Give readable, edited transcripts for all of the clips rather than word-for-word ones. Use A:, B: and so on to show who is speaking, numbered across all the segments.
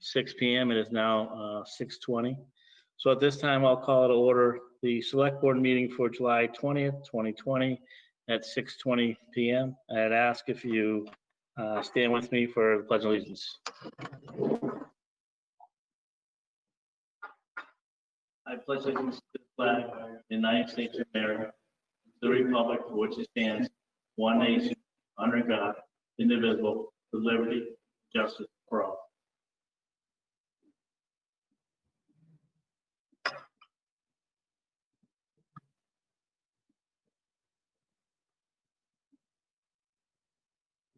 A: 6 p.m. It is now 6:20. So at this time, I'll call to order the Select Board meeting for July 20th, 2020 at 6:20 p.m. I'd ask if you stand with me for the Pledge of Allegiance. I pledge allegiance to the flag of the United States of America, the republic for which it stands, one nation, under God, indivisible, with liberty and justice for all.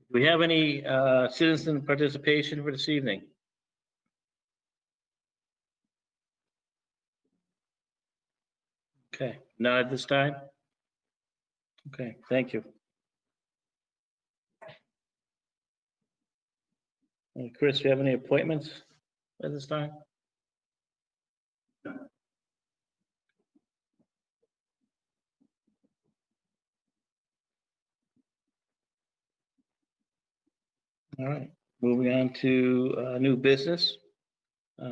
A: Do we have any citizen participation for this evening? Okay, not at this time? Okay, thank you. Chris, do you have any appointments at this time? All right, moving on to new business.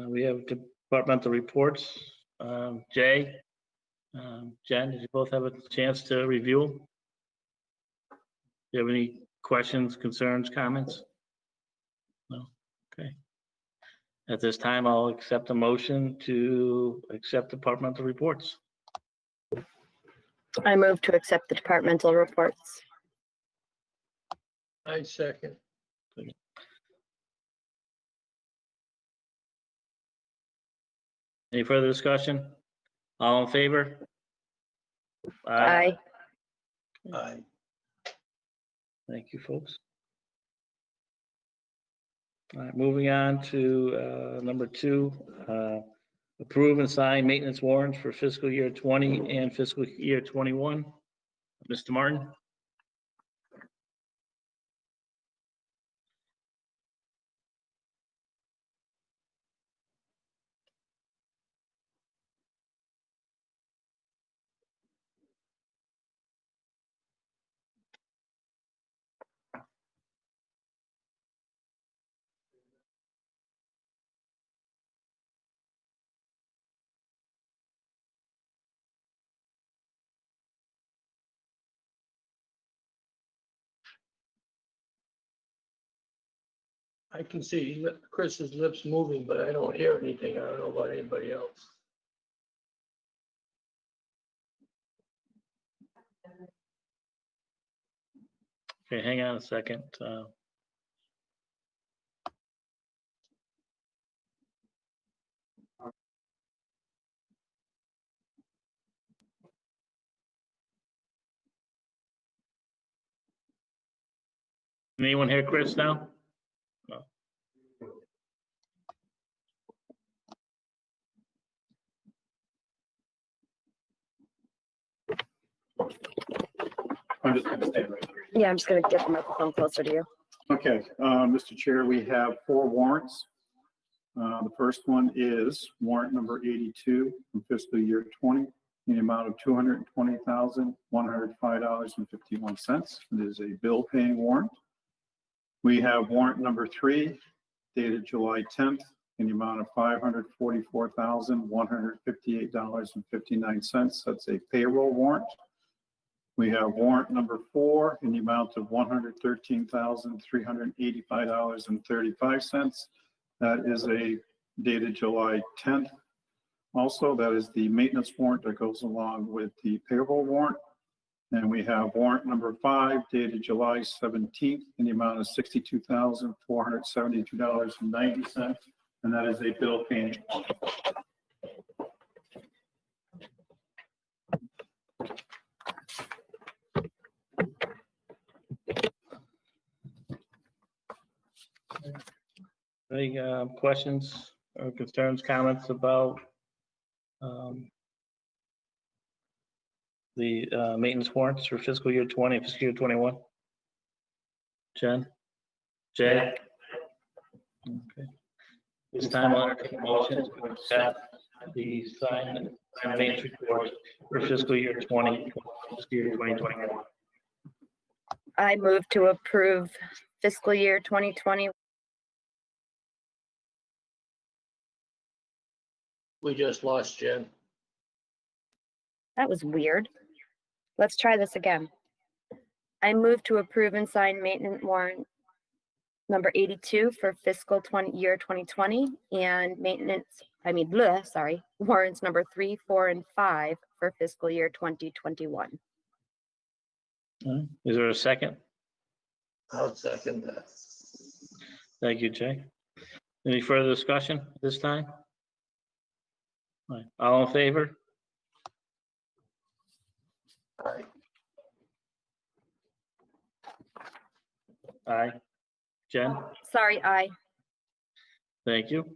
A: We have departmental reports. Jay, Jen, did you both have a chance to review them? Do you have any questions, concerns, comments? No? Okay. At this time, I'll accept a motion to accept departmental reports.
B: I move to accept the departmental reports.
C: I second.
A: Any further discussion? All in favor?
B: Aye.
C: Aye.
A: Thank you, folks. All right, moving on to number 2, approve and sign maintenance warrants for fiscal year 20 and fiscal year 21. Mr. Martin?
C: I can see Chris's lips moving, but I don't hear anything. I don't know about anybody else.
A: Okay, hang on a second. Anyone hear Chris now? No.
D: I'm just gonna stay right here.
B: Yeah, I'm just going to get the microphone closer to you.
D: Okay, Mr. Chair, we have 4 warrants. The first one is warrant number 82 from fiscal year 20 in the amount of $220,105.51. It is a bill paying warrant. We have warrant number 3 dated July 10th in the amount of $544,158.59. That's a payroll warrant. We have warrant number 4 in the amount of $113,385.35. That is a dated July 10th. Also, that is the maintenance warrant that goes along with the payroll warrant. And we have warrant number 5 dated July 17th in the amount of $62,472.90. And that is a bill paying warrant.
A: Any questions or concerns, comments about the maintenance warrants for fiscal year 20 and fiscal year 21? Jen? Jay? Okay. This time I'll entertain a motion to accept the signed maintenance report for fiscal year 20, fiscal year 2021.
B: I move to approve fiscal year 2020
C: We just lost Jen.
B: That was weird. Let's try this again. I move to approve and sign maintenance warrant number 82 for fiscal year 2020 and warrants number 3, 4, and 5 for fiscal year 2021.
A: Is there a second?
C: I'll second that.
A: Thank you, Jay. Any further discussion at this time? All right, all in favor?
C: Aye.
A: Aye. Jen?
B: Sorry, aye.
A: Thank you.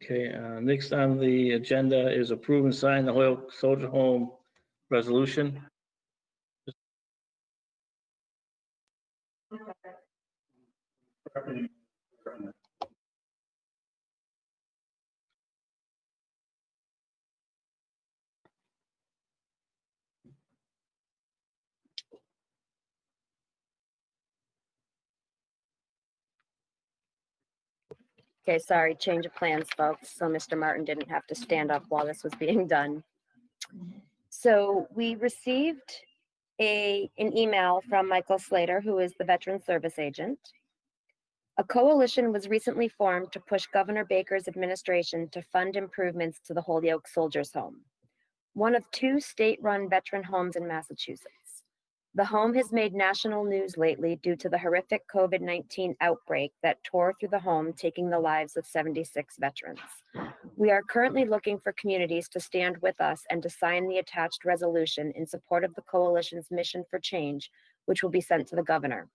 A: Okay, next on the agenda is approve and sign the Holyoke Soldier Home resolution.
B: Okay, sorry, change of plans, folks. So Mr. Martin didn't have to stand up while this was being done. So we received an email from Michael Slater, who is the Veteran Service Agent. A coalition was recently formed to push Governor Baker's administration to fund improvements to the Holyoke Soldiers Home, one of 2 state-run veteran homes in Massachusetts. The home has made national news lately due to the horrific COVID-19 outbreak that tore through the home, taking the lives of 76 veterans. We are currently looking for communities to stand with us and to sign the attached resolution in support of the coalition's mission for change, which will be sent to the governor.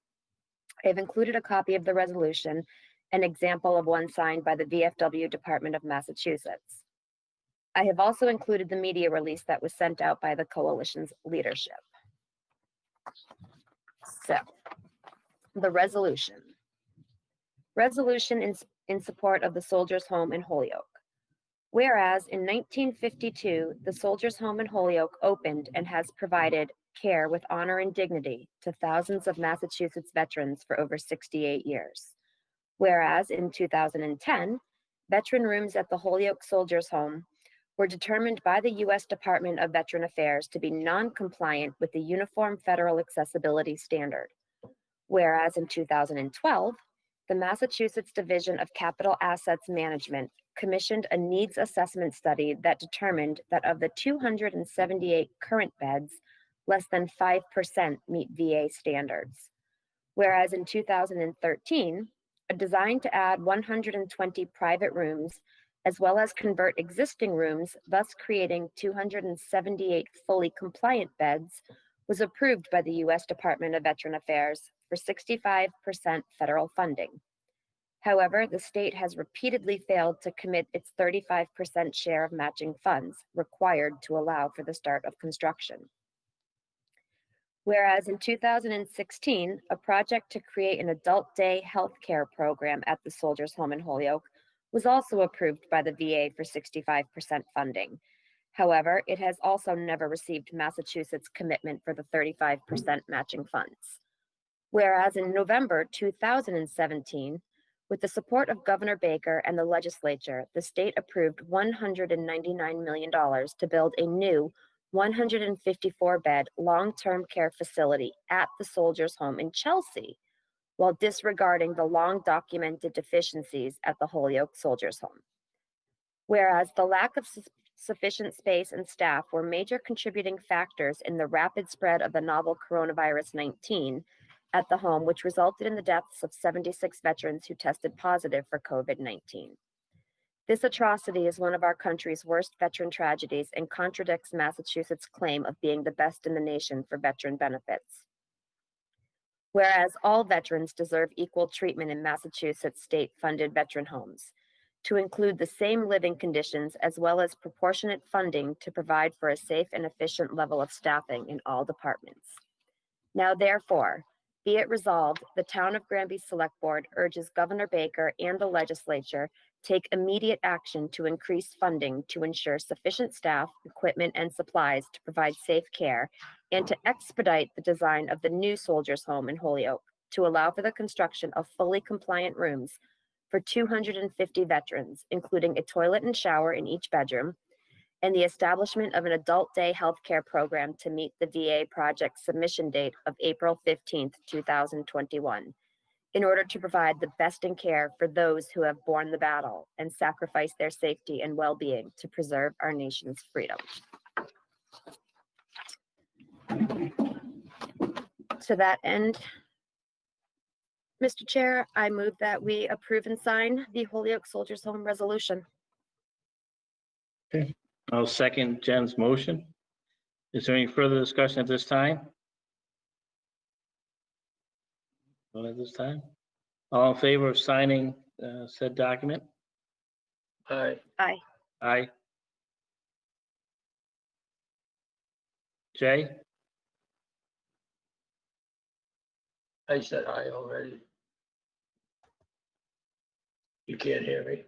B: I have included a copy of the resolution, an example of one signed by the VFW Department of Massachusetts. I have also included the media release that was sent out by the coalition's leadership. So, the resolution. Resolution in support of the Soldiers' Home in Holyoke. Whereas in 1952, the Soldiers' Home in Holyoke opened and has provided care with honor and dignity to thousands of Massachusetts veterans for over 68 years. Whereas in 2010, veteran rooms at the Holyoke Soldiers' Home were determined by the U.S. Department of Veteran Affairs to be non-compliant with the Uniform Federal Accessibility Standard. Whereas in 2012, the Massachusetts Division of Capital Assets Management commissioned a needs assessment study that determined that of the 278 current beds, less than 5% meet VA standards. Whereas in 2013, a design to add 120 private rooms, as well as convert existing rooms, thus creating 278 fully compliant beds, was approved by the U.S. Department of Veteran Affairs for 65% federal funding. However, the state has repeatedly failed to commit its 35% share of matching funds required to allow for the start of construction. Whereas in 2016, a project to create an adult day health care program at the Soldiers' Home in Holyoke was also approved by the VA for 65% funding. However, it has also never received Massachusetts' commitment for the 35% matching funds. Whereas in November 2017, with the support of Governor Baker and the legislature, the state approved $199 million to build a new 154-bed long-term care facility at the Soldiers' Home in Chelsea, while disregarding the long-documented deficiencies at the Holyoke Soldiers' Home. Whereas the lack of sufficient space and staff were major contributing factors in the rapid spread of the novel coronavirus 19 at the home, which resulted in the deaths of 76 veterans who tested positive for COVID-19. This atrocity is one of our country's worst veteran tragedies and contradicts Massachusetts' claim of being the best in the nation for veteran benefits. Whereas all veterans deserve equal treatment in Massachusetts state-funded veteran homes, to include the same living conditions as well as proportionate funding to provide for a safe and efficient level of staffing in all departments. Now therefore, be it resolved, the Town of Granby Select Board urges Governor Baker and the legislature take immediate action to increase funding to ensure sufficient staff, equipment, and supplies to provide safe care and to expedite the design of the new Soldiers Home in Holyoke to allow for the construction of fully compliant rooms for 250 veterans, including a toilet and shower in each bedroom, and the establishment of an adult day healthcare program to meet the VA project submission date of April 15th, 2021, in order to provide the best in care for those who have borne the battle and sacrificed their safety and well-being to preserve our nation's freedom. To that end, Mr. Chair, I move that we approve and sign the Holyoke Soldiers Home resolution.
A: I'll second Jen's motion. Is there any further discussion at this time? Not at this time. All in favor of signing said document?
C: Aye.
B: Aye.
A: Aye. Jay?
C: I said aye already. You can't hear me?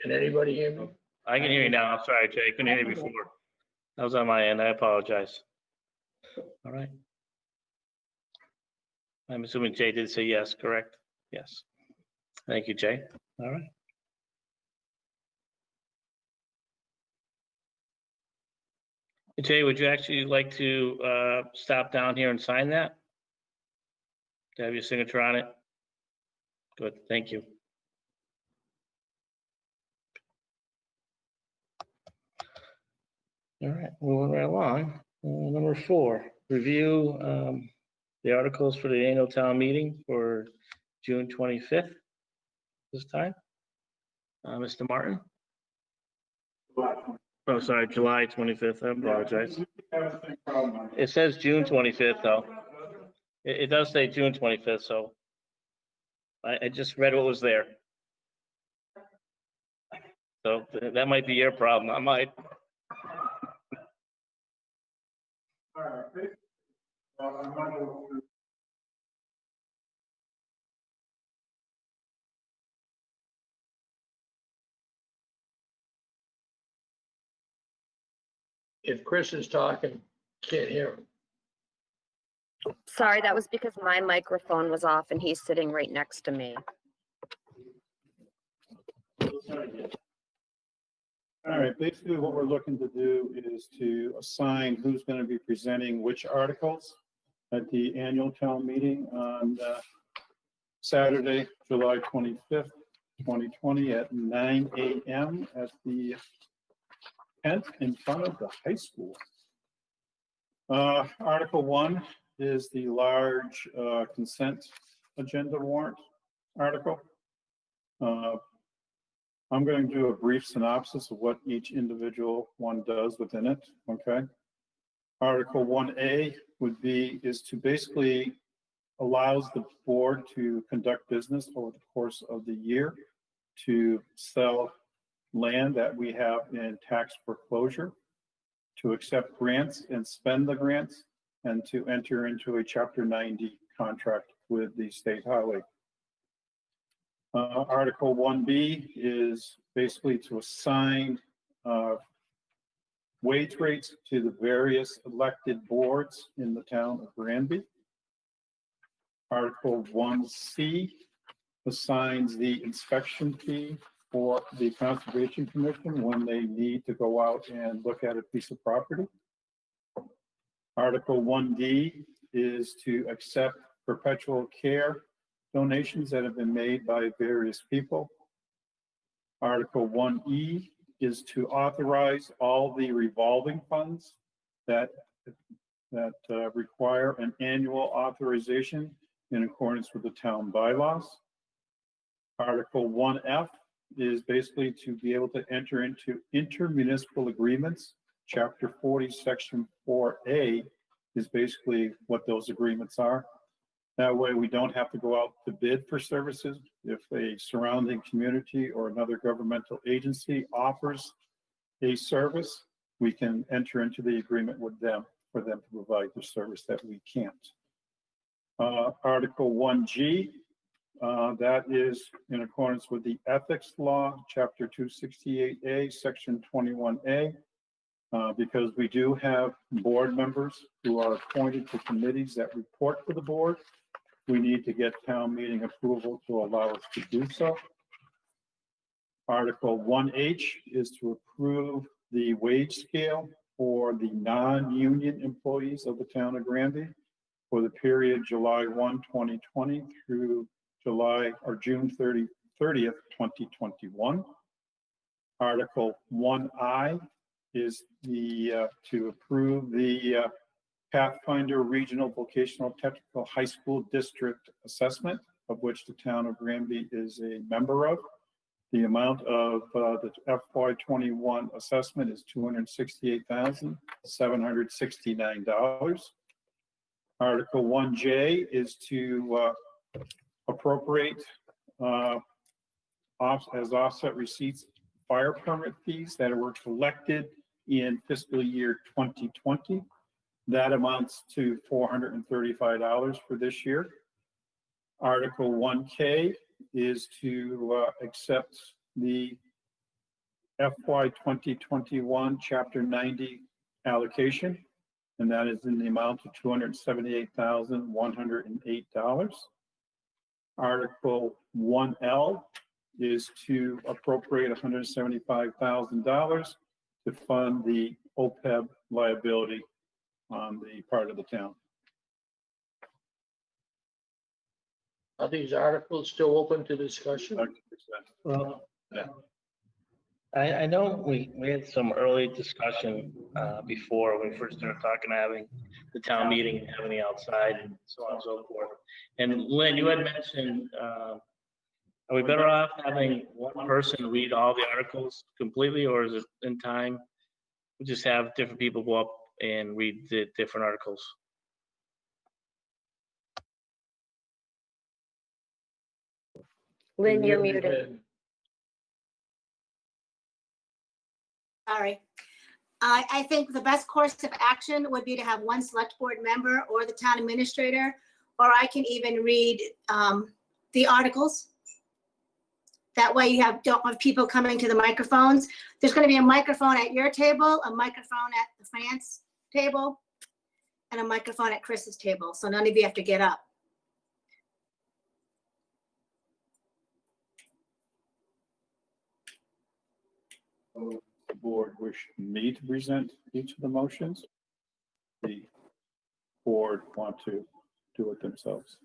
C: Can anybody hear me?
A: I can hear you now. I'm sorry, Jay. I couldn't hear you before. That was on my end. I apologize. All right. I'm assuming Jay did say yes, correct? Yes. Thank you, Jay. All right. Jay, would you actually like to stop down here and sign that? To have your signature on it? Good, thank you. All right, moving right along. Number 4, review the articles for the annual town meeting for June 25th this time. Mr. Martin? Oh, sorry, July 25th, I apologize. It says June 25th, though. It does say June 25th, so I just read what was there. So that might be your problem, not mine.
C: If Chris is talking, can't hear him.
B: Sorry, that was because my microphone was off and he's sitting right next to me.
D: All right, basically what we're looking to do is to assign who's going to be presenting which articles at the annual town meeting on Saturday, July 25th, 2020 at 9 a.m. at the tent in front of the high school. Article 1 is the large consent agenda warrant article. I'm going to do a brief synopsis of what each individual one does within it, okay? Article 1A is to basically allows the board to conduct business over the course of the year to sell land that we have in tax foreclosure, to accept grants and spend the grants, and to enter into a Chapter 90 contract with the state highway. Article 1B is basically to assign wage rates to the various elected boards in the town of Granby. Article 1C assigns the inspection fee for the Conservation Commission when they need to go out and look at a piece of property. Article 1D is to accept perpetual care donations that have been made by various people. Article 1E is to authorize all the revolving funds that require an annual authorization in accordance with the town bylaws. Article 1F is basically to be able to enter into intermunicipal agreements. Chapter 40, Section 4A is basically what those agreements are. That way we don't have to go out to bid for services. If a surrounding community or another governmental agency offers a service, we can enter into the agreement with them for them to provide the service that we can't. Article 1G, that is in accordance with the ethics law, Chapter 268A, Section 21A. because we do have board members who are appointed to committees that report to the board. We need to get town meeting approval to allow us to do so. Article 1H is to approve the wage scale for the non-union employees of the town of Granby for the period July 1, 2020 through June 30th, 2021. Article 1I is to approve the Pathfinder Regional Vocational Technical High School District Assessment, of which the town of Granby is a member of. The amount of the FY21 assessment is $268,769. Article 1J is to appropriate as offset receipts fire permit fees that were collected in fiscal year 2020. That amounts to $435 for this year. Article 1K is to accept the FY 2021 Chapter 90 allocation, and that is in the amount of $278,108. Article 1L is to appropriate $175,000 to fund the OPEB liability on the part of the town.
C: Are these articles still open to discussion?
A: Well, I know we had some early discussion before when we first started talking, having the town meeting and having the outside and so on and so forth. And Lynn, you had mentioned, are we better off having one person read all the articles completely, or is it in time? We just have different people go up and read the different articles.
B: Lynn, you're muted.
E: Sorry. I think the best course of action would be to have one select board member or the town administrator, or I can even read the articles. That way you don't have people coming to the microphones. There's going to be a microphone at your table, a microphone at the finance table, and a microphone at Chris's table. So none of you have to get up.
D: The board wish me to present each of the motions. The board want to do it themselves.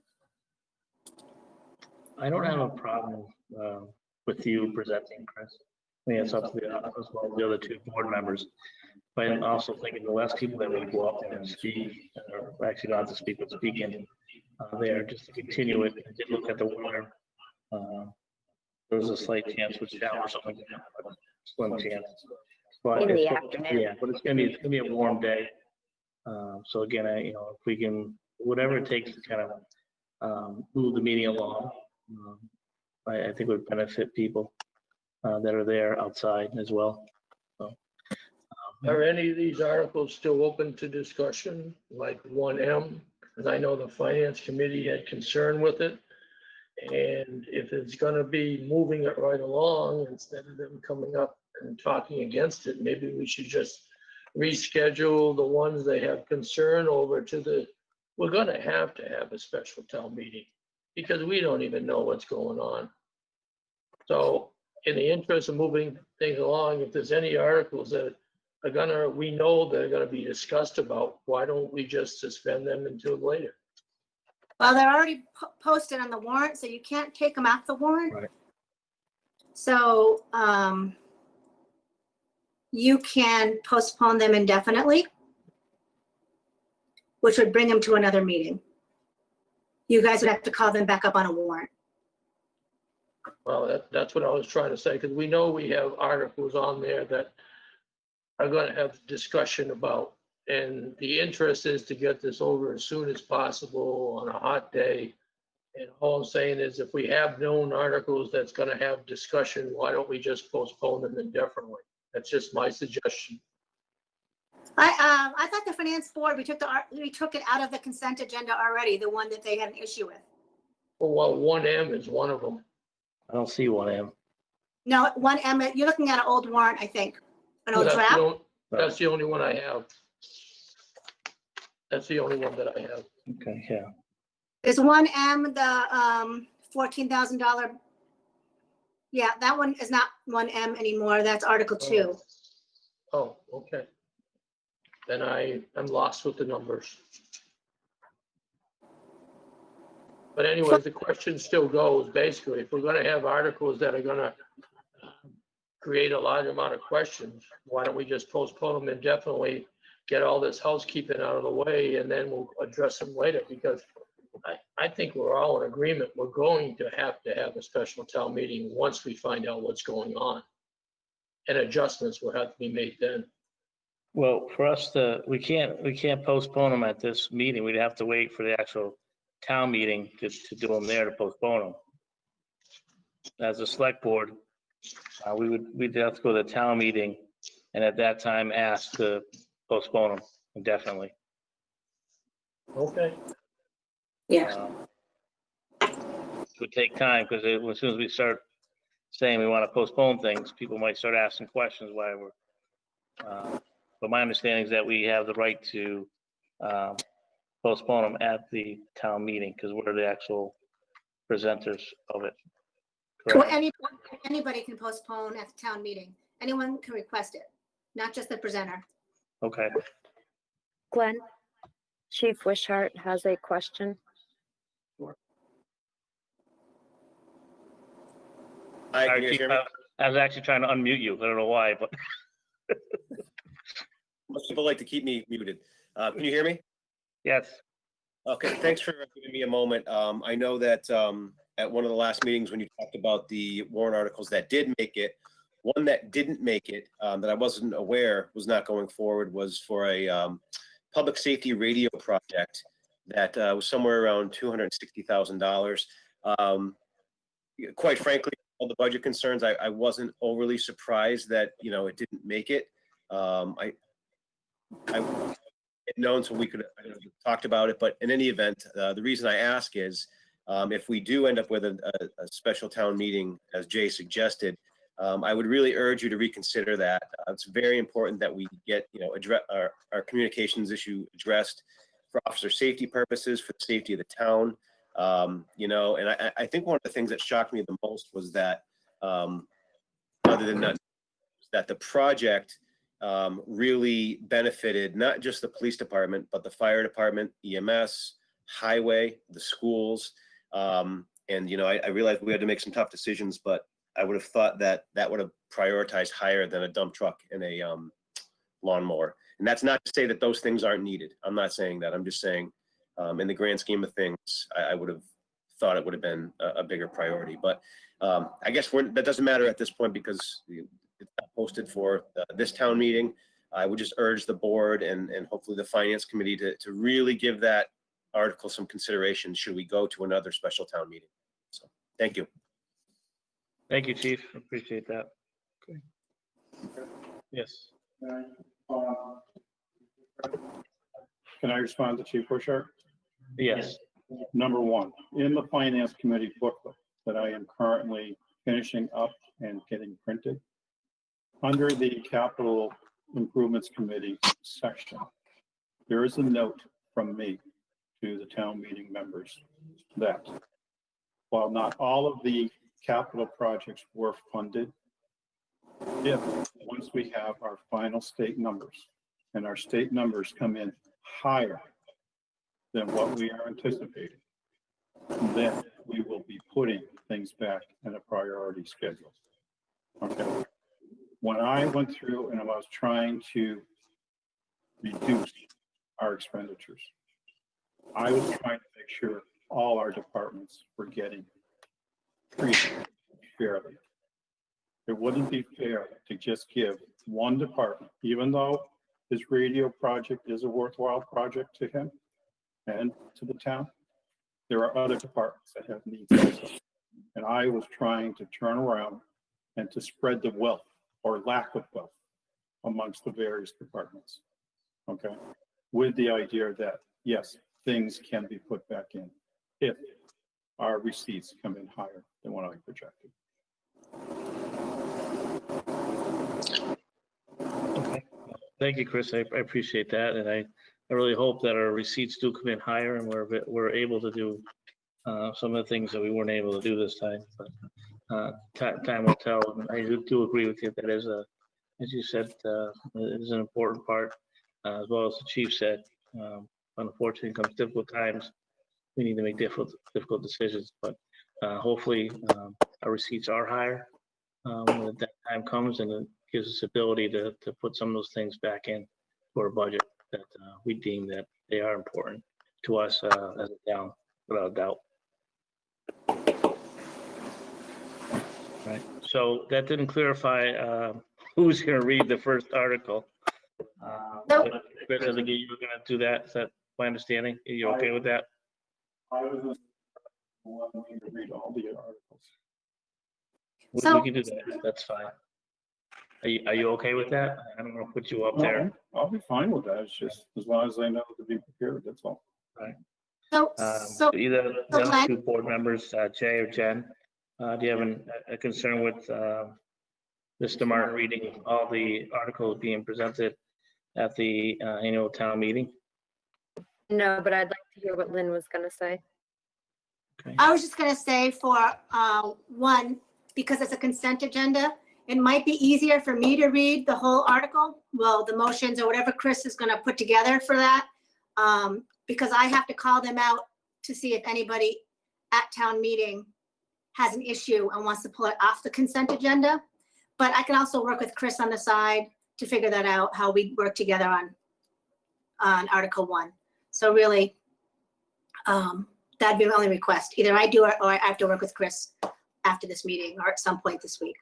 A: I don't have a problem with you presenting, Chris. I mean, it's up to the other two board members. But I'm also thinking the less people that will go up there and speak, or actually not to speak, but speaking there, just to continue it. I did look at the weather. There was a slight chance with shower or something like that, but slim chance. But
B: In the
A: it's-
B: afternoon.
A: Yeah, but it's gonna be a warm day. So again, if we can, whatever it takes to kind of move the meeting along, I think would benefit people that are there outside as well. So,
C: Are any of these articles still open to discussion, like 1M? Because I know the finance committee had concern with it. And if it's gonna be moving it right along, instead of them coming up and talking against it, maybe we should just reschedule the ones they have concern over to we're gonna have a special town meeting because we don't even know what's going on. So in the interest of moving things along, if there's any articles that we know they're gonna be discussed about, why don't we just suspend them until later?
E: Well, they're already posted on the warrant, so you can't take them off the warrant.
A: Right.
E: So you can postpone them indefinitely, which would bring them to another meeting. You guys would have to call them back up on a warrant.
C: Well, that's what I was trying to say, because we know we have articles on there that are gonna have discussion about. And the interest is to get this over as soon as possible on a hot day. And all I'm saying is if we have known articles that's gonna have discussion, why don't we just postpone them indefinitely? That's just my suggestion.
E: I thought the finance board, we took it out of the consent agenda already, the one that they had an issue with.
C: Well, 1M is one of them.
A: I don't see 1M.
E: No, 1M, you're looking at an old warrant, I think, an old
C: But
E: draft.
C: That's the only one I have. That's the only one that I have.
A: Okay, yeah.
E: There's 1M, the $14,000. Yeah, that one is not 1M anymore. That's Article 2.
C: Oh, okay. Then I'm lost with the numbers. But anyways, the question still goes, basically, if we're gonna have articles that are gonna create a large amount of questions, why don't we just postpone them indefinitely, get all this housekeeping out of the way, and then we'll address them later? Because I think we're all in agreement. We're going to have a special town meeting once we find out what's going on. And adjustments will have to be made then.
A: Well, for us we can't postpone them at this meeting. We'd have to wait for the actual town meeting to do them there to postpone them. As a select board, we'd have to go to the town meeting and at that time ask to postpone them indefinitely.
C: Okay.
E: Yeah.
A: It would take time because as soon as we start saying we want to postpone things, people might start asking questions why we're, but my understanding is that we have the right to postpone them at the town meeting because we're the actual presenters of it.
E: Well,
A: Correct?
E: anybody can postpone at the town meeting. Anyone can request it, not just the presenter.
A: Okay.
B: Glenn, Chief Wishart has a question.
F: Hi,
A: All
F: can
A: right,
F: you
A: Chief,
F: hear me?
A: I was actually trying to unmute you. I don't know why, but
F: Most people like to keep me muted. Can you hear me?
A: yes.
F: Okay, thanks for giving me a moment. I know that at one of the last meetings when you talked about the warrant articles that did make it, one that didn't make it, that I wasn't aware was not going forward, was for a public safety radio project that was somewhere around $260,000. Quite frankly, all the budget concerns, I wasn't overly surprised that, it didn't make it. I had known, so we could have talked about it, but in any event, the reason I ask is if we do end up with a special town meeting, as Jay suggested, I would really urge you to reconsider that. It's very important that we get, address our communications issue addressed for officer safety purposes, for the safety of the town. And I think one of the things that shocked me the most was that, other than that the project really benefited not just the police department, but the fire department, EMS, highway, the schools. And, I realized we had to make some tough decisions, but I would have thought that would have prioritized higher than a dump truck and a lawnmower. And that's not to say that those things aren't needed. I'm not saying that. I'm just saying in the grand scheme of things, I would have thought it would have been a bigger priority. But I guess that doesn't matter at this point because it's not posted for this town meeting. I would just urge the board and hopefully the finance committee to really give that article some consideration should we go to another special town meeting. So thank you.
A: Thank you, Chief. Appreciate that. Okay. Yes.
D: Can I respond to Chief Wishart?
A: Yes.
D: Number one, in the finance committee booklet that I am currently finishing up and getting printed, under the capital improvements committee section, there is a note from me to the town meeting members that while not all of the capital projects were funded, if once we have our final state numbers and our state numbers come in higher than what we are anticipating, then we will be putting things back in a priority schedule. Okay. When I went through and I was trying to reduce our expenditures, I was trying to make sure all our departments were getting treated fairly. It wouldn't be fair to just give one department, even though his radio project is a worthwhile project to him and to the town, there are other departments that have needs also. And I was trying to turn around and to spread the wealth or lack of wealth amongst the various departments. Okay. With the idea that, yes, things can be put back in if our receipts come in higher than what I projected.
A: Okay. Thank you, Chris. I appreciate that. And I really hope that our receipts do come in higher and we're able to do some of the things that we weren't able to do this time. But time will tell. And I do agree with you that is as you said, it is an important part, as well as the chief said. Unfortunately, it comes difficult times. We need to make difficult decisions, but hopefully our receipts are higher when that time comes, and it gives us ability to put some of those things back in for a budget that we deem that they are important to us as a town, without a doubt. Right. So that didn't clarify who's going to read the first article.
E: Nope.
A: Chris, I think you were going to do that. Is that my understanding? Are you okay with that?
D: I was wanting to read all the articles.
A: We can do that. That's fine. Are you okay with that? I don't want to put you up there.
D: I'll be fine with that. It's just as long as I know to be prepared, that's all.
A: Right.
E: So
A: Either
E: so
A: the
E: Glenn-
A: two board members, Jay or Jen, do you have a concern with Mr. Martin reading all the articles being presented at the annual town meeting?
B: No, but I'd like to hear what Lynn was gonna say.
A: Okay.
E: I was just gonna say for one, because it's a consent agenda, it might be easier for me to read the whole article, well, the motions or whatever Chris is gonna put together for that. Because I have to call them out to see if anybody at town meeting has an issue and wants to pull it off the consent agenda. But I can also work with Chris on the side to figure that out, how we work together on Article 1. So really, that'd be my only request. Either I do it or I have to work with Chris after this meeting or at some point this week.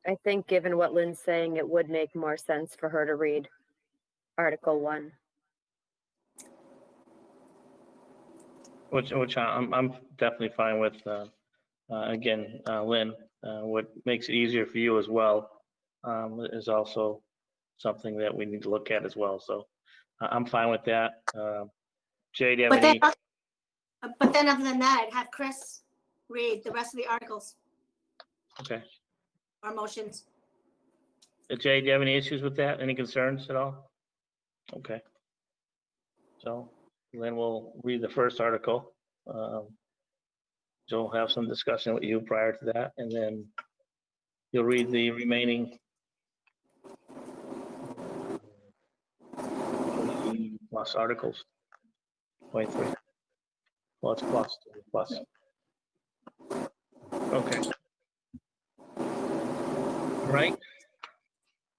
B: I think given what Lynn's saying, it would make more sense for her to read Article 1.
A: Which I'm definitely fine with. Again, Lynn, what makes it easier for you as well is also something that we need to look at as well. So I'm fine with that. Jay, do you have any?
E: But then other than that, I'd have Chris read the rest of the articles
A: Okay.
E: or motions.
A: Jay, do you have any issues with that? Any concerns at all? Okay. So Lynn will read the first article. Joe will have some discussion with you prior to that, and then you'll read the remaining plus articles. 23. Well, it's plus. Okay. All right.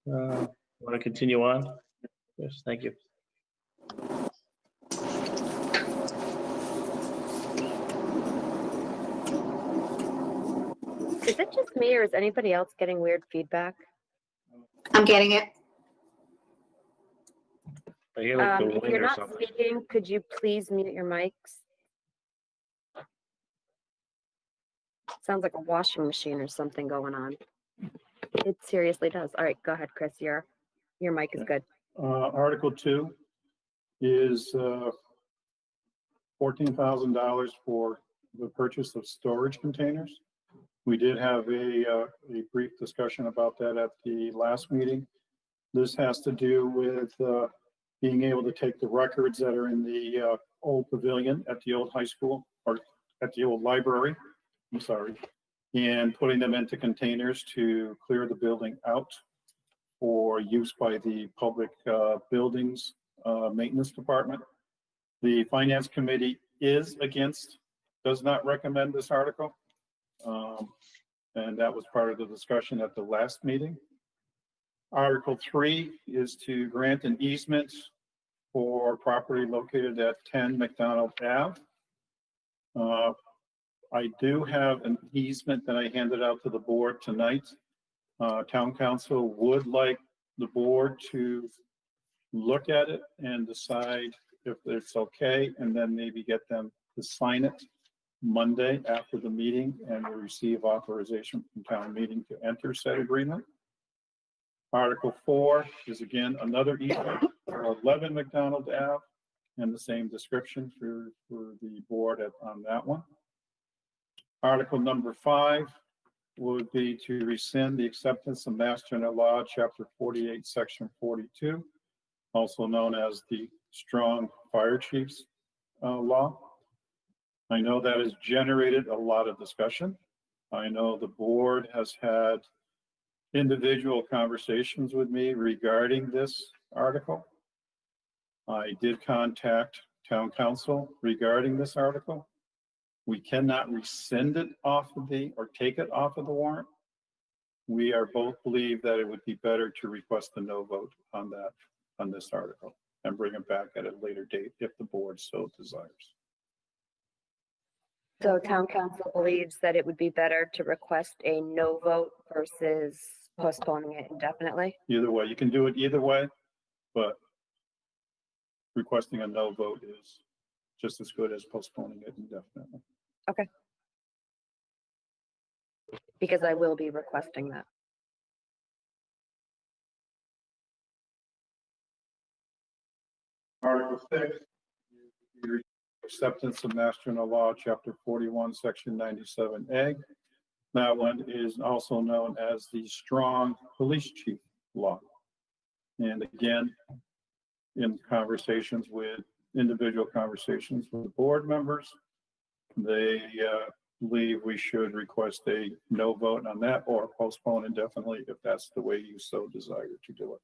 A: Want to continue on? Yes, thank you.
B: Is it just me or is anybody else getting weird feedback?
E: I'm getting it.
A: I hear like the
B: If
A: wind
B: you're
A: or
B: not
A: something.
B: speaking, could you please mute your mics? Sounds like a washing machine or something going on. It seriously does. All right, go ahead, Chris. Your mic is good.
D: Article 2 is $14,000 for the purchase of storage containers. We did have a brief discussion about that at the last meeting. This has to do with being able to take the records that are in the old pavilion at the old high school or at the old library, I'm sorry, and putting them into containers to clear the building out for use by the public buildings maintenance department. The finance committee does not recommend this article. And that was part of the discussion at the last meeting. Article 3 is to grant an easement for property located at 10 Mcdonald Ave. I do have an easement that I handed out to the board tonight. Town council would like the board to look at it and decide if it's okay, and then maybe get them to sign it Monday after the meeting, and we receive authorization from town meeting to enter said agreement. Article 4 is again another easement for 11 McDonald Ave, and the same description for the board on that one. Article number 5 would be to rescind the acceptance of Mass General Law, Chapter 48, Section 42, also known as the Strong Fire Chiefs Law. I know that has generated a lot of discussion. I know the board has had individual conversations with me regarding this article. I did contact town council regarding this article. We cannot rescind it off of or take it off of the warrant. We are both believe that it would be better to request a no vote on this article and bring it back at a later date if the board so desires.
B: So town council believes that it would be better to request a no vote versus postponing it indefinitely?
D: Either way, you can do it either way, but requesting a no vote is just as good as postponing it indefinitely.
B: Okay. Because I will be requesting that.
D: Article 6, acceptance of Mass General Law, Chapter 41, Section 97A. That one is also known as the Strong Police Chief Law. And again, in individual conversations with board members, they believe we should request a no vote on that or postpone indefinitely if that's the way you so desire to do it.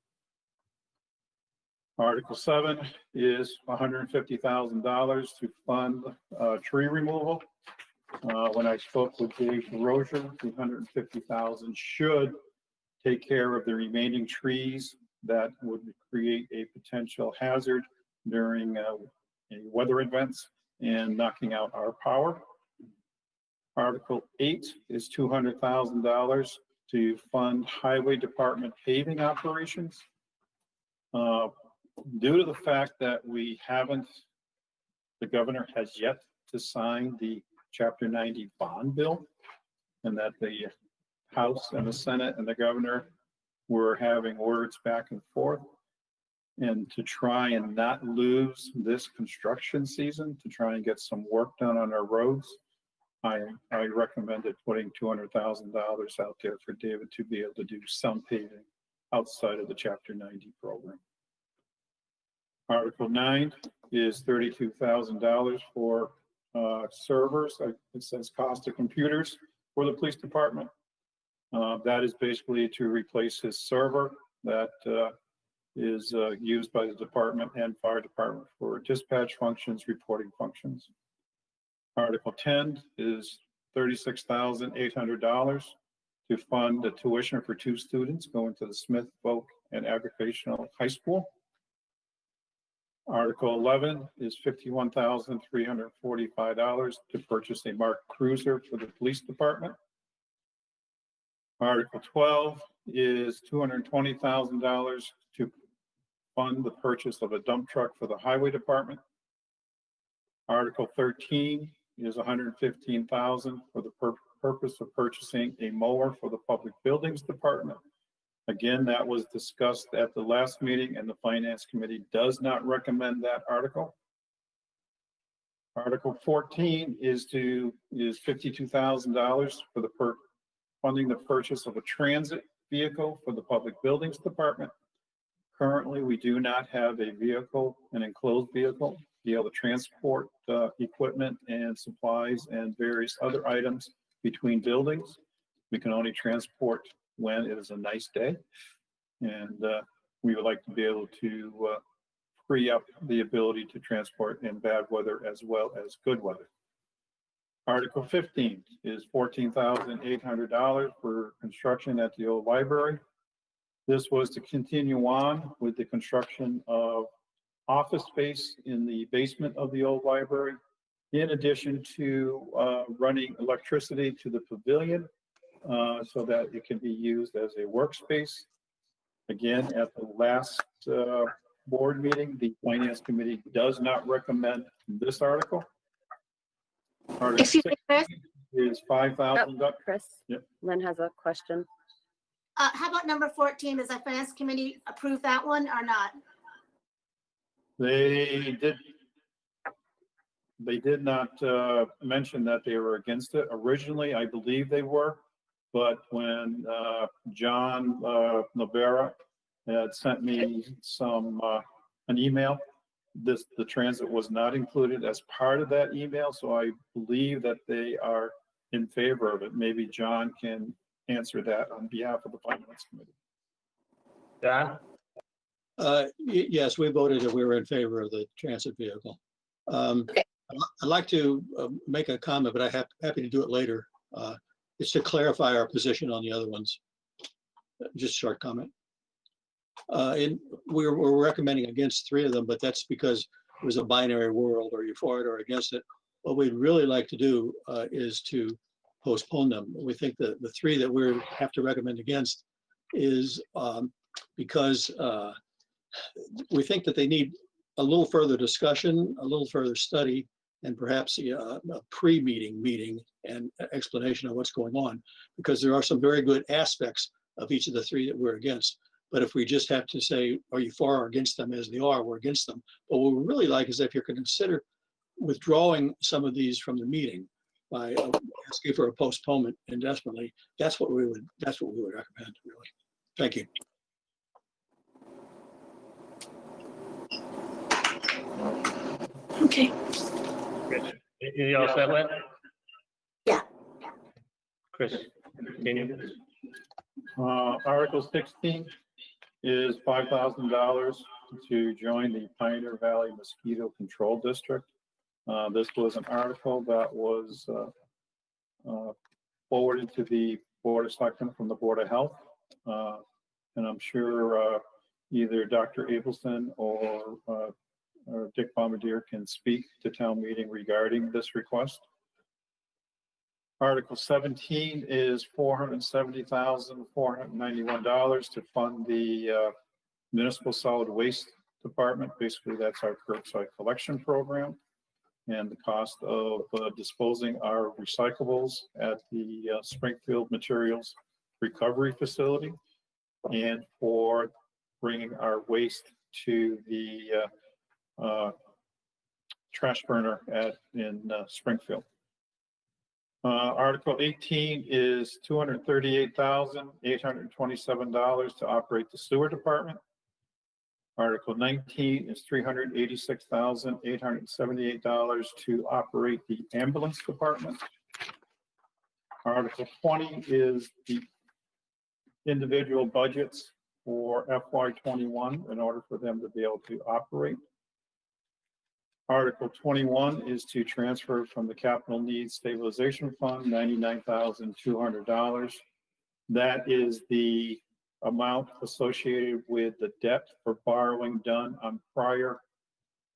D: Article 7 is $150,000 to fund tree removal. When I spoke with Dave Rozier, the $150,000 should take care of the remaining trees that would create a potential hazard during weather events and knocking out our power. Article 8 is $200,000 to fund highway department paving operations. Due to the fact that the governor has yet to sign the Chapter 90 bond bill, and that the House and the Senate and the governor were having words back and forth, and to try and not lose this construction season, to try and get some work done on our roads, I recommended putting $200,000 out there for David to be able to do some paving outside of the Chapter 90 program. Article 9 is $32,000 for servers. It says cost of computers for the police department. That is basically to replace his server that is used by the department and fire department for dispatch functions, reporting functions. Article 10 is $36,800 to fund the tuition for 2 students going to the Smith Folk and Agricultural High School. Article 11 is $51,345 to purchase a marked cruiser for the police department. Article 12 is $220,000 to fund the purchase of a dump truck for the highway department. Article 13 is $115,000 for the purpose of purchasing a mower for the public buildings department. Again, that was discussed at the last meeting, and the Finance Committee does not recommend that article. Article 14 is $52,000 for the funding the purchase of a transit vehicle for the Public Buildings Department. Currently, we do not have a vehicle, an enclosed vehicle, to be able to transport equipment and supplies and various other items between buildings. We can only transport when it is a nice day, and we would like to be able to free up the ability to transport in bad weather as well as good weather. Article 15 is $14,800 for construction at the old library. This was to continue on with the construction of office space in the basement of the old library, in addition to running electricity to the pavilion so that it can be used as a workspace. Again, at the last board meeting, the Finance Committee does not recommend this article. Article
E: Excuse me, Chris.
D: is $5,000.
B: Chris,
D: Yep.
B: Lynn has a question.
E: How about number 14? Does the Finance Committee approve that one or not?
D: They did not mention that they were against it. Originally, I believe they were, but when John Navera had sent me an email, the transit was not included as part of that email, so I believe that they are in favor of it. Maybe John can answer that on behalf of the Finance Committee.
A: John?
G: Yes, we voted that we were in favor of the transit vehicle.
E: Okay.
G: I'd like to make a comment, but I'm happy to do it later. It's to clarify our position on the other ones. Just a short comment. And we're recommending against 3 of them, but that's because it was a binary world, or you're for it or against it. What we'd really like to do is to postpone them. We think that the 3 that we have to recommend against is because we think that they need a little further discussion, a little further study, and perhaps a meeting and explanation of what's going on, because there are some very good aspects of each of the 3 that we're against. But if we just have to say, are you for or against them as they are, we're against them. But what we really like is if you can consider withdrawing some of these from the meeting by asking for a postponement indefinitely. That's what we would recommend, really. Thank you.
E: Okay.
A: You all set, Lynn?
E: Yeah.
A: Chris, continue.
D: Article 16 is $5,000 to join the Pioneer Valley Mosquito Control District. This was an article that was forwarded to the Board of Selectmen from the Board of Health. And I'm sure either Dr. Abelson or Dick Bombardier can speak to town meeting regarding this request. Article 17 is $470,491 to fund the municipal solid waste department. Basically, that's our curbside collection program and the cost of disposing our recyclables at the Springfield Materials Recovery Facility, and for bringing our waste to the trash burner in Springfield. Article 18 is $238,827 to operate the sewer department. Article 19 is $386,878 to operate the ambulance department. Article 20 is the individual budgets for FY21 in order for them to be able to operate. Article 21 is to transfer from the Capital Needs Stabilization Fund $99,200. That is the amount associated with the debt for borrowing done on prior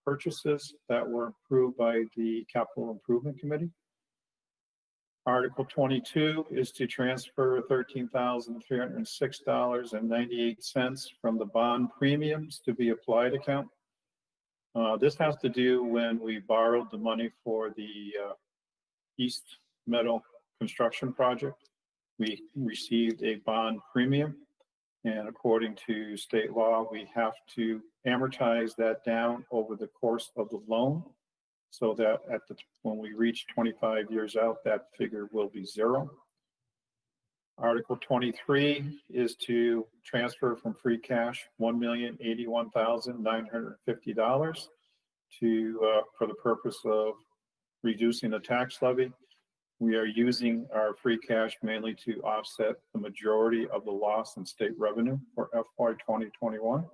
D: purchases that were approved by the Capital Improvement Committee. Article 22 is to transfer $13,306.98 from the bond premiums to be applied account. This has to do when we borrowed the money for the East Meadow construction project. We received a bond premium, and according to state law, we have to amortize that down over the course of the loan, so that when we reach 25 years out, that figure will be 0. Article 23 is to transfer from free cash $1,081,950 for the purpose of reducing the tax levy. We are using our free cash mainly to offset the majority of the loss in state revenue for FY 2021.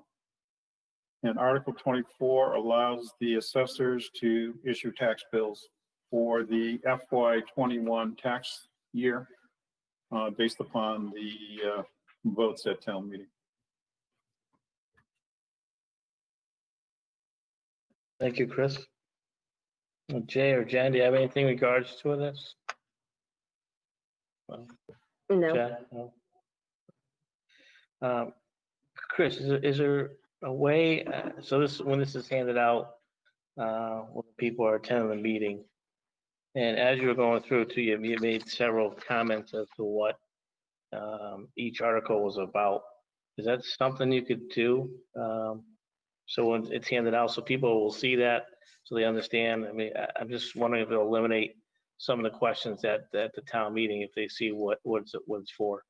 D: And Article 24 allows the assessors to issue tax bills for the FY 21 tax year based upon the votes at town meeting.
A: Thank you, Chris. Jay or Jen, do you have anything in regards to this?
B: No.
A: Jen? No. Chris, is there a way, so when this is handed out, when people are attending the meeting, and as you were going through too, you made several comments as to what each article was about. Is that something you could do? So when it's handed out, so people will see that, so they understand. I mean, I'm just wondering if it'll eliminate some of the questions at the town meeting if they see what it's for.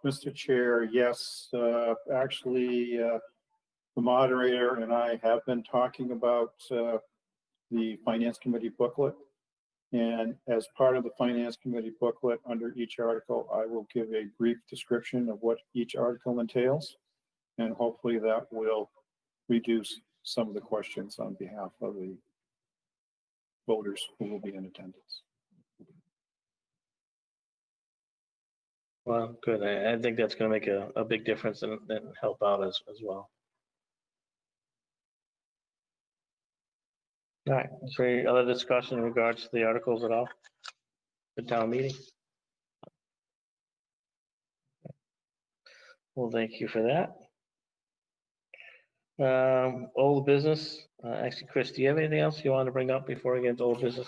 D: Mr. Chair, yes, actually, the moderator and I have been talking about the Finance Committee booklet. And as part of the Finance Committee booklet, under each article, I will give a brief description of what each article entails. And hopefully that will reduce some of the questions on behalf of the voters who will be in attendance.
A: Well, good. I think that's going to make a big difference and help out as well. All right. Is there any other discussion in regards to the articles at all? The town meeting? Well, thank you for that. Old business. Actually, Chris, do you have anything else you want to bring up before we get into old business?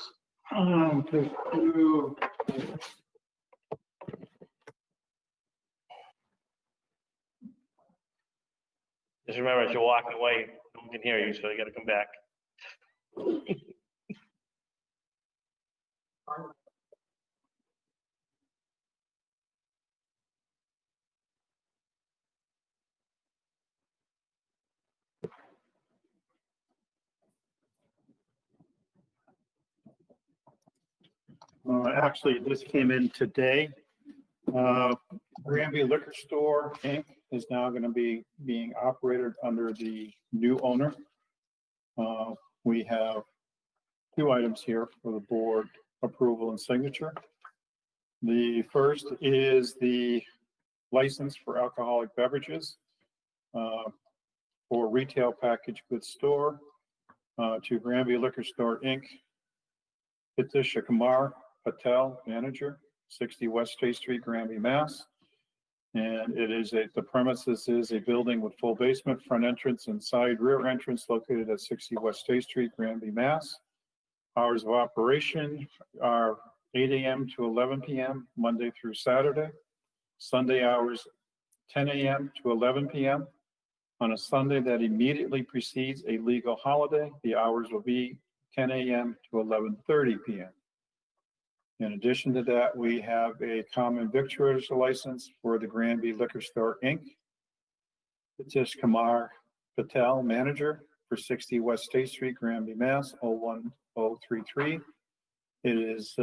A: Just remember, as you're walking away, no one can hear you, so you got to come back.
D: Actually, this came in today. Granby Liquor Store, Inc. is now going to be being operated under the new owner. We have two items here for the board approval and signature. The first is the license for alcoholic beverages for retail packaged goods store to Granby Liquor Store, Inc. Patricia Kumar Patel, manager, 60 West State Street, Granby, Mass. And it is the premises is a building with full basement, front entrance, and side rear entrance located at 60 West State Street, Granby, Mass. Hours of operation are 8 a.m. to 11 p.m. Monday through Saturday. Sunday hours 10 a.m. to 11 p.m. On a Sunday that immediately precedes a legal holiday, the hours will be 10 a.m. to 11:30 p.m. In addition to that, we have a common victualer's license for the Granby Liquor Store, Inc. Patish Kumar Patel, manager, for 60 West State Street, Granby, Mass. 01033. It is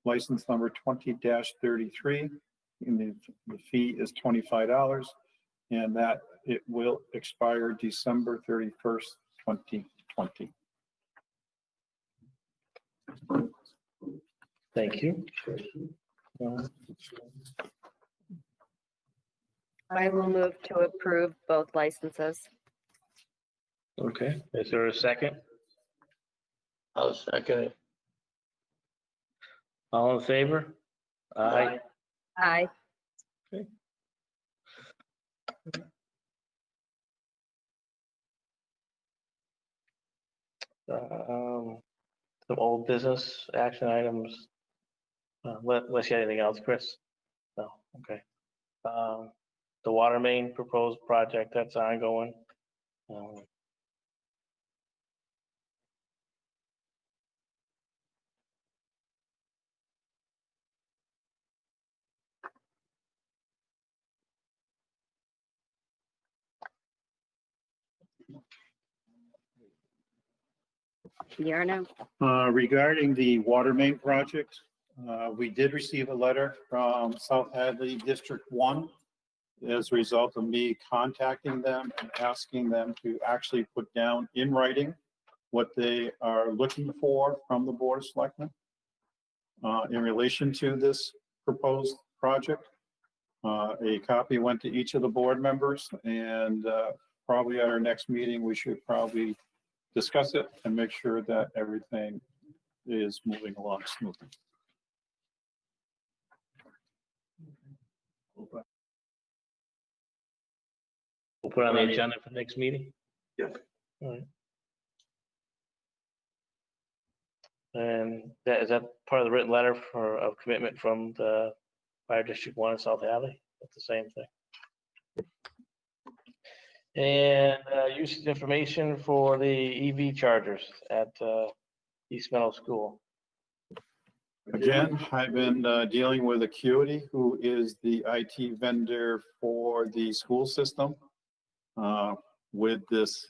D: license number 20-33. And the fee is $25, and that it will expire December 31st, 2020.
A: Thank you.
B: I will move to approve both licenses.
A: Okay, is there a second?
C: I'll second it.
A: All in favor? Aye.
B: Aye. Some old business action items. Unless you have anything else, Chris? No, okay. The water main proposed project, that's ongoing. Yarno.
D: Regarding the water main project, we did receive a letter from South Hadley District 1 as a result of me contacting them and asking them to actually put down in writing what they are looking for from the Board of Selectmen in relation to this proposed project. A copy went to each of the board members, and probably at our next meeting, we should probably discuss it and make sure that everything is moving along smoothly.
A: We'll put on the agenda for next meeting?
D: Yes.
A: All right. And is that part of the written letter of commitment from the Fire District 1 in South Hadley? That's the same thing. And usage information for the EV chargers at East Meadow School.
D: Again, I've been dealing with Acuity, who is the IT vendor for the school system. With this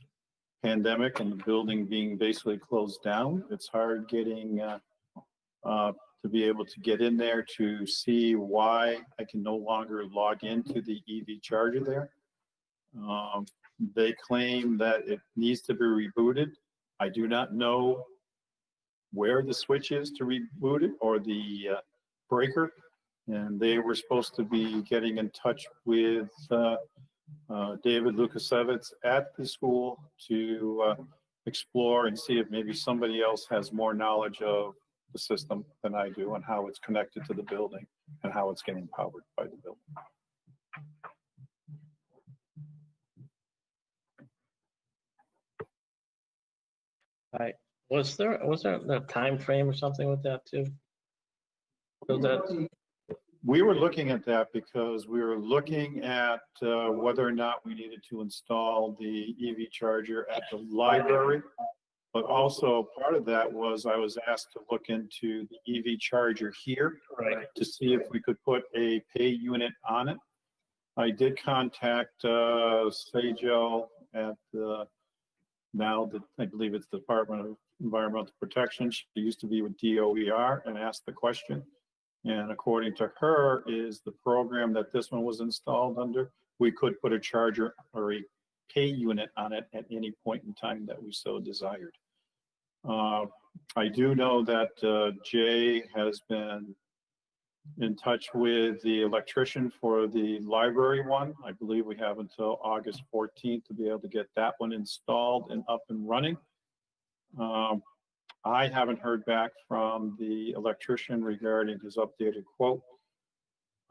D: pandemic and the building being basically closed down, it's hard getting to be able to get in there to see why I can no longer log into the EV charger there. They claim that it needs to be rebooted. I do not know where the switch is to reboot it or the breaker. And they were supposed to be getting in touch with David Lukasevitz at the school to explore and see if maybe somebody else has more knowledge of the system than I do and how it's connected to the building and how it's getting powered by the building.
A: Right. Was there a time frame or something with that too? So that,
D: We were looking at that because we were looking at whether or not we needed to install the EV charger at the library. But also part of that was I was asked to look into the EV charger here
A: right.
D: to see if we could put a pay unit on it. I did contact Sagel at the, I believe it's the Department of Environmental Protection. She used to be with DOER, and asked the question. And according to her, is the program that this one was installed under, we could put a charger or a pay unit on it at any point in time that we so desired. I do know that Jay has been in touch with the electrician for the library one. I believe we have until August 14th to be able to get that one installed and up and running. I haven't heard back from the electrician regarding his updated quote.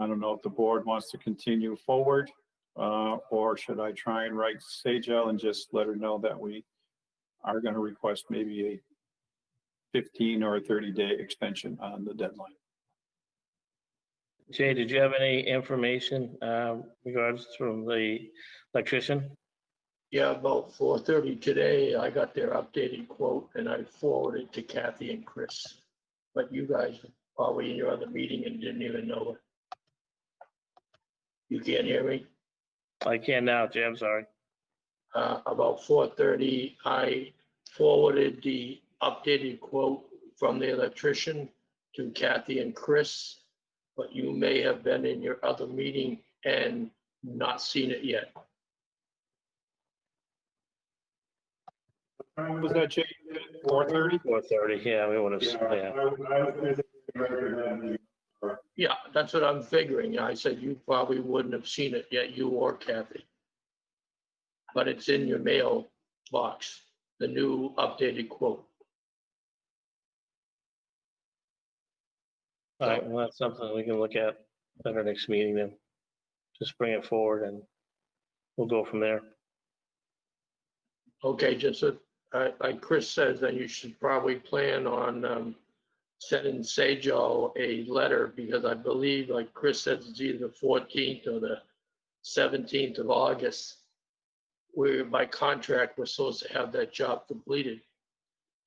D: I don't know if the board wants to continue forward or should I try and write Sagel and just let her know that we are going to request maybe a 15 or a 30-day extension on the deadline.
A: Jay, did you have any information regards from the electrician?
C: Yeah, about 4:30 today, I got their updated quote and I forwarded to Kathy and Chris. But you guys probably in your other meeting and didn't even know it. You can't hear me?
A: I can now, Jay, I'm sorry.
C: About 4:30, I forwarded the updated quote from the electrician to Kathy and Chris, but you may have been in your other meeting and not seen it yet.
D: Was that Jay? 4:30?
A: 4:30, yeah, we would have, yeah.
C: Yeah, that's what I'm figuring. I said you probably wouldn't have seen it yet, you or Kathy. But it's in your mail box, the new updated quote.
A: All right, well, that's something we can look at our next meeting then. Just bring it forward and we'll go from there.
C: Okay, just like Chris says, then you should probably plan on sending Sagel a letter because I believe, like Chris says, it's either the 14th or the 17th of August. Where by contract, we're supposed to have that job completed.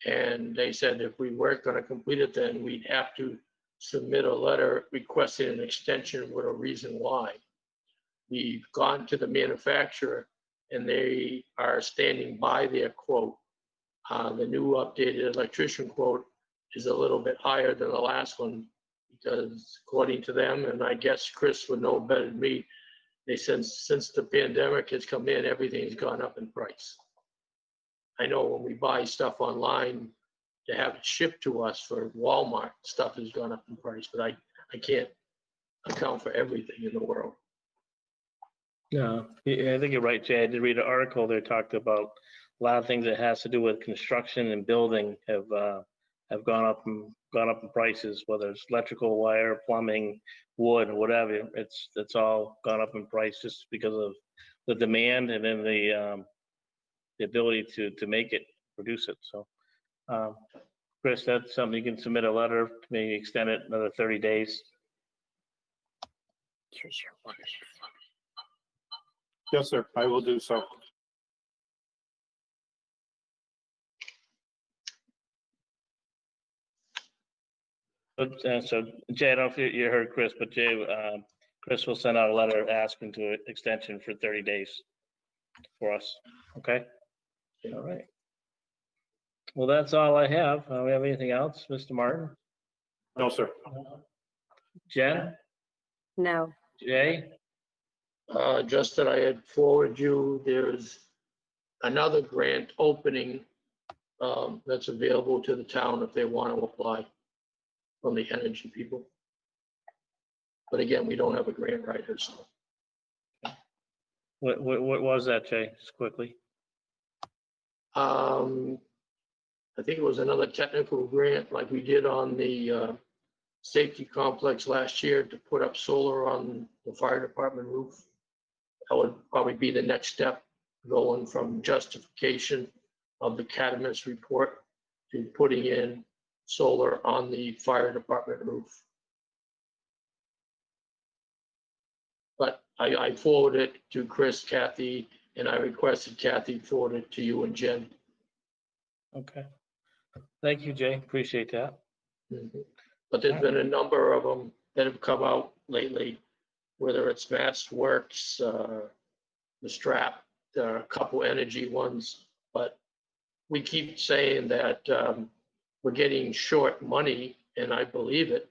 C: And they said if we weren't going to complete it, then we'd have to submit a letter requesting an extension with a reason why. We've gone to the manufacturer and they are standing by their quote. The new updated electrician quote is a little bit higher than the last one because according to them, and I guess Chris would know better than me, they said since the pandemic has come in, everything's gone up in price. I know when we buy stuff online to have it shipped to us for Walmart, stuff has gone up in price, but I can't account for everything in the world.
A: No, yeah, I think you're right, Jay. I did read an article there talked about a lot of things that has to do with construction and building have gone up in prices, whether it's electrical wire, plumbing, wood, whatever. It's all gone up in price just because of the demand and then the ability to make it, produce it. So, Chris, that's something you can submit a letter, maybe extend it another 30 days.
D: Yes, sir, I will do so.
A: So Jay, I don't know if you heard Chris, but Jay, Chris will send out a letter asking to extension for 30 days for us. Okay? All right. Well, that's all I have. We have anything else, Mr. Martin?
D: No, sir.
A: Jen?
B: No.
A: Jay?
C: Just that I had forwarded you, there's another grant opening that's available to the town if they want to apply from the energy people. But again, we don't have a grant writer, so.
A: What was that, Jay? Just quickly.
C: I think it was another technical grant like we did on the safety complex last year to put up solar on the fire department roof. That would probably be the next step, going from justification of the Catamus report to putting in solar on the fire department roof. But I forwarded it to Chris, Kathy, and I requested Kathy forward it to you and Jen.
A: Okay. Thank you, Jay. Appreciate that.
C: But there's been a number of them that have come out lately, whether it's Mass Works, the Strap, there are a couple energy ones, but we keep saying that we're getting short money, and I believe it.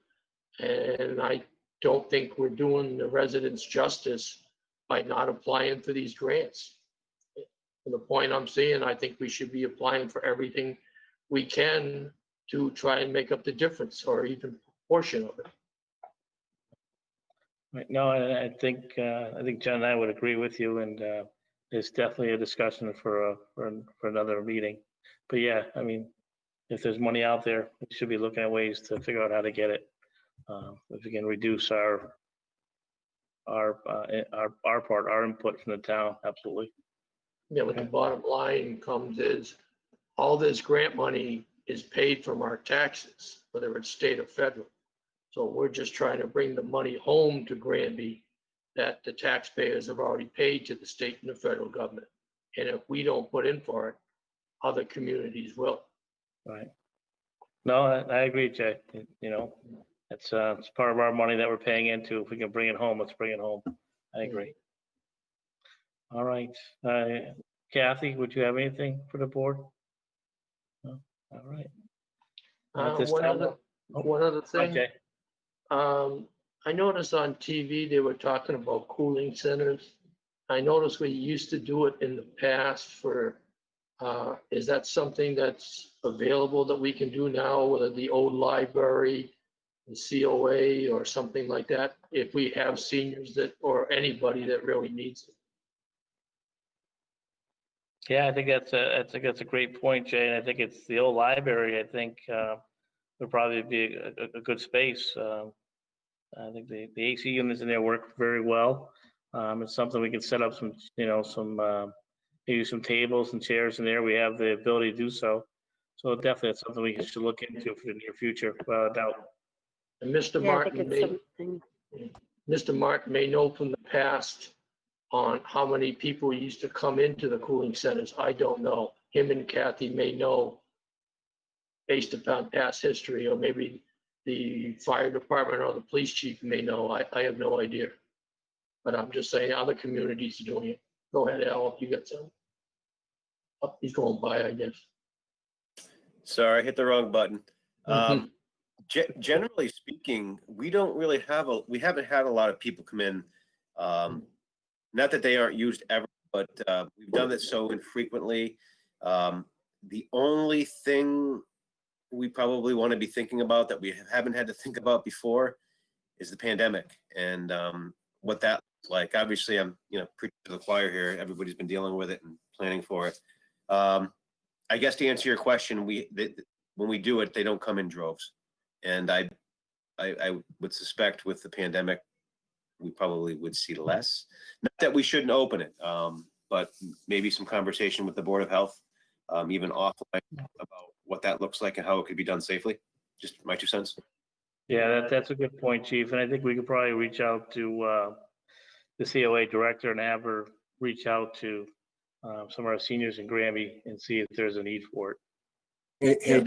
C: And I don't think we're doing the residents justice by not applying for these grants. From the point I'm seeing, I think we should be applying for everything we can to try and make up the difference or even a portion of it.
A: Right. No, I think Jen and I would agree with you, and it's definitely a discussion for another meeting. But yeah, I mean, if there's money out there, we should be looking at ways to figure out how to get it. If we can reduce our part, our input from the town, absolutely.
C: Yeah, but the bottom line comes is all this grant money is paid from our taxes, whether it's state or federal. So we're just trying to bring the money home to Granby that the taxpayers have already paid to the state and the federal government. And if we don't put in for it, other communities will.
A: Right. No, I agree, Jay. You know, it's part of our money that we're paying into. If we can bring it home, let's bring it home. I agree. All right. Kathy, would you have anything for the board? No? All right. At this
C: One
A: time-
C: other
A: Hi,
C: thing.
A: Jay.
C: I noticed on TV, they were talking about cooling centers. I noticed we used to do it in the past for, is that something that's available that we can do now, whether the old library, the COA or something like that, if we have seniors that, or anybody that really needs it?
A: Yeah, I think that's a great point, Jay. And I think it's the old library. I think would probably be a good space. I think the AC units in there work very well. It's something we can set up some, maybe some tables and chairs in there. We have the ability to do so. So definitely it's something we should look into for the near future, without a doubt.
C: And Mr.
B: Yeah, I think
C: Martin
B: it's
C: may,
B: something.
C: Mr. Martin may know from the past on how many people used to come into the cooling centers. I don't know. Him and Kathy may know based upon past history, or maybe the fire department or the police chief may know. I have no idea. But I'm just saying other communities are doing it. Go ahead, Al, if you got some. Oh, he's going by, I guess.
F: Sorry, I hit the wrong button. Generally speaking, we haven't had a lot of people come in. Not that they aren't used ever, but we've done it so infrequently. The only thing we probably want to be thinking about that we haven't had to think about before is the pandemic and what that looks like. Obviously, I'm preaching to the choir here. Everybody's been dealing with it and planning for it. I guess to answer your question, when we do it, they don't come in droves, and I would suspect with the pandemic, we probably would see less. Not that we shouldn't open it, but maybe some conversation with the Board of Health, even offline, about what that looks like and how it could be done safely. Just my 2 cents.
A: Yeah, that's a good point, Chief. And I think we could probably reach out to the COA director and have her, reach out to some of our seniors in Granby and see if there's a need for it.
H: Hey,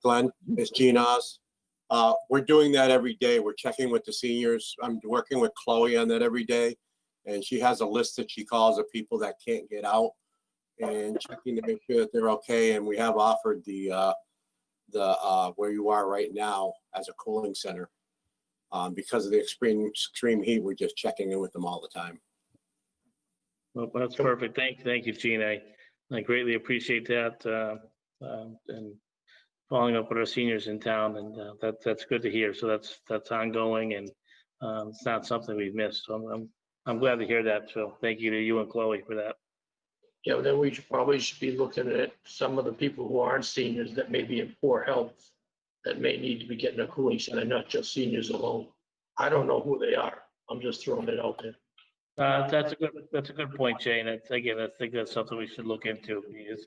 H: Glenn, it's Gene Oz. We're doing that every day. We're checking with the seniors. I'm working with Chloe on that every day. And she has a list that she calls of people that can't get out and checking to make sure that they're okay. And we have offered the where you are right now as a cooling center. Because of the extreme heat, we're just checking in with them all the time.
A: Well, that's perfect. Thank you, Gene. I greatly appreciate that. And following up with our seniors in town, and that's good to hear. So that's ongoing, and it's not something we've missed. So I'm glad to hear that. So thank you to you and Chloe for that.
C: Yeah, then we probably should be looking at some of the people who aren't seniors that may be in poor health, that may need to be getting a cooling center, not just seniors alone. I don't know who they are. I'm just throwing it out there.
A: That's a good point, Jay. And again, I think that's something we should look into, because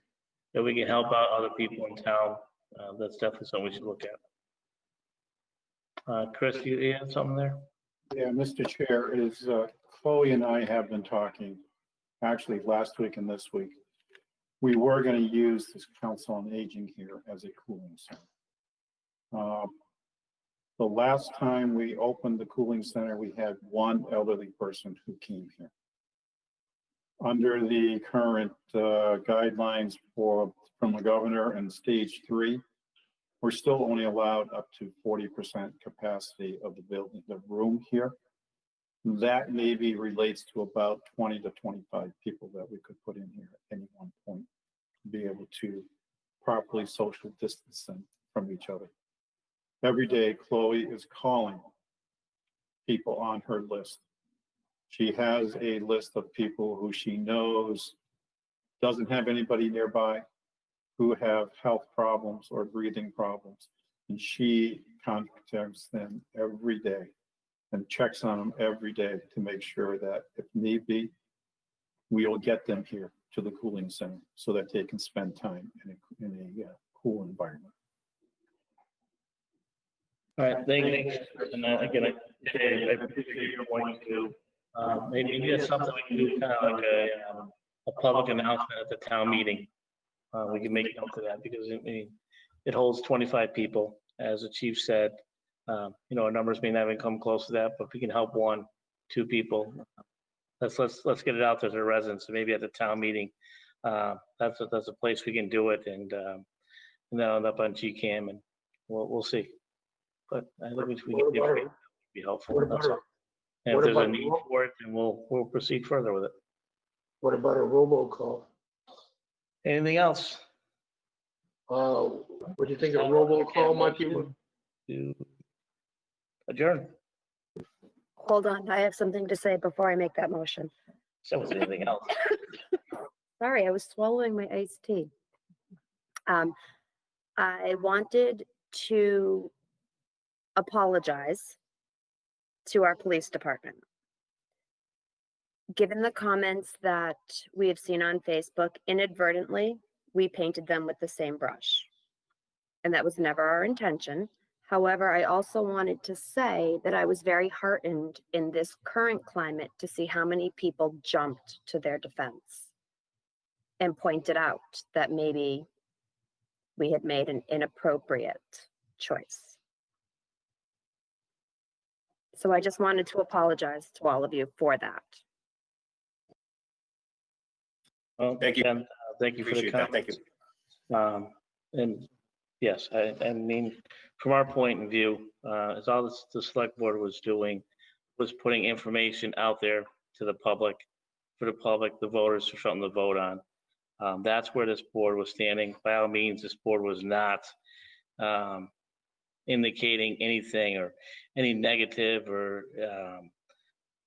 A: if we can help out other people in town, that's definitely something we should look at. Chris, you have something there?
D: Yeah, Mr. Chair, is Chloe and I have been talking, actually last week and this week. We were going to use this Council on Aging here as a cooling center. The last time we opened the cooling center, we had one elderly person who came here. Under the current guidelines from the governor and stage 3, we're still only allowed up to 40% capacity of the building, the room here. That maybe relates to about 20 to 25 people that we could put in here at any one point to be able to properly social distance them from each other. Every day, Chloe is calling people on her list. She has a list of people who she knows doesn't have anybody nearby, who have health problems or breathing problems. And she contacts them every day and checks on them every day to make sure that if need be, we will get them here to the cooling center so that they can spend time in a cool environment.
A: All right, thank you. And again, I appreciate your point too. Maybe that's something we can do, kind of like a public announcement at the town meeting. We can make note of that, because it holds 25 people, as the chief said. Our numbers may not even come close to that, but if we can help 1, 2 people, let's get it out there to the residents. So maybe at the town meeting, that's a place we can do it, and then end up on GCAM, and we'll see. But I think we can be helpful. That's all. And if there's a need for it, then we'll proceed further with it.
C: What about a robocall?
A: Anything else?
C: What do you think a robocall might be?
A: To adjourn.
B: Hold on, I have something to say before I make that motion.
A: So was anything else?
B: Sorry, I was swallowing my iced tea. I wanted to apologize to our police department. Given the comments that we have seen on Facebook, inadvertently, we painted them with the same brush. And that was never our intention. However, I also wanted to say that I was very heartened in this current climate to see how many people jumped to their defense and pointed out that maybe we had made an inappropriate choice. So I just wanted to apologize to all of you for that.
A: Well,
F: Thank you.
A: again, thank you for the
F: Appreciate that.
A: comments.
F: Thank you.
A: And yes, I mean, from our point of view, as all the select board was doing was putting information out there to the public, for the public, the voters, for something to vote on. That's where this board was standing. By all means, this board was not indicating anything or any negative or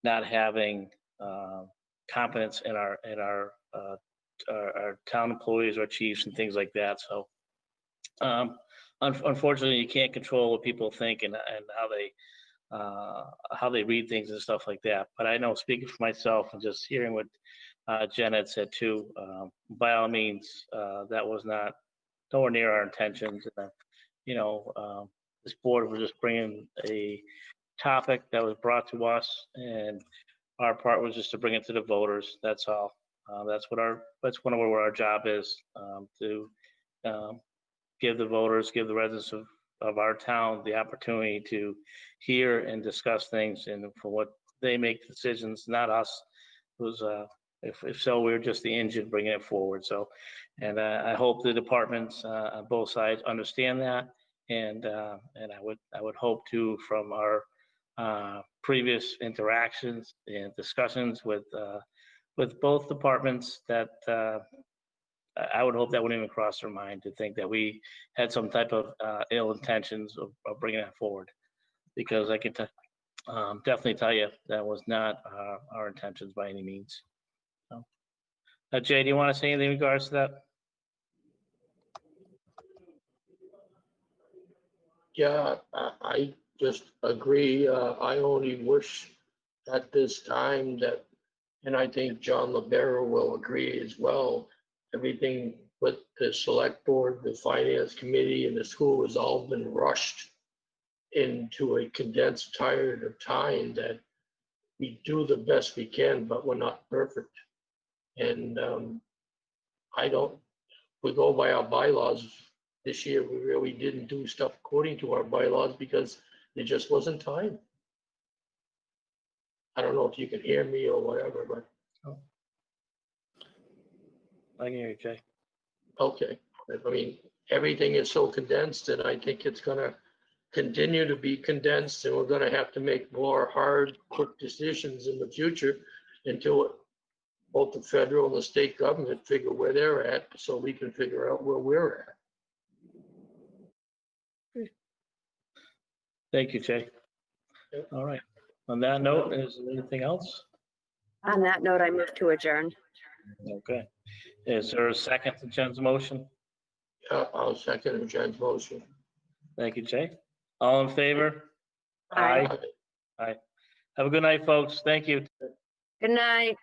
A: not having confidence in our town employees, our chiefs, and things like that. So unfortunately, you can't control what people think and how they read things and stuff like that. But I know, speaking for myself and just hearing what Jen had said too, by all means, that was nowhere near our intentions. This board was just bringing a topic that was brought to us, and our part was just to bring it to the voters. That's all. That's one of what our job is, to give the voters, give the residents of our town the opportunity to hear and discuss things, and for what they make decisions, not us. Who's if so, we're just the engine bringing it forward. So, and I hope the departments on both sides understand that, and I would hope to, from our previous interactions and discussions with both departments, that I would hope that wouldn't even cross their mind to think that we had some type of ill intentions of bringing that forward, because I can definitely tell you that was not our intentions by any means. So, Jay, do you want to say anything in regards to that?
C: Yeah, I just agree. I only wish at this time that, and I think John LaBera will agree as well, everything with the select board, the finance committee, and the school has all been rushed into a condensed period of time, that we do the best we can, but we're not perfect. And we go by our bylaws. This year, we really didn't do stuff according to our bylaws because there just wasn't time. I don't know if you can hear me or whatever, but.
A: I can hear you, Jay.
C: Okay, I mean, everything is so condensed, and I think it's gonna continue to be condensed, and we're gonna have to make more hard, quick decisions in the future until both the federal and the state government figure where they're at, so we can figure out where we're at.
A: Thank you, Jay.
C: Yep.
A: All right. On that note, is there anything else?
B: On that note, I move to adjourn.
A: Okay. Is there a second to Jen's motion?
C: I'll second Jen's motion.
A: Thank you, Jay. All in favor?
B: Aye.
A: Aye. Have a good night, folks. Thank you.
B: Good night.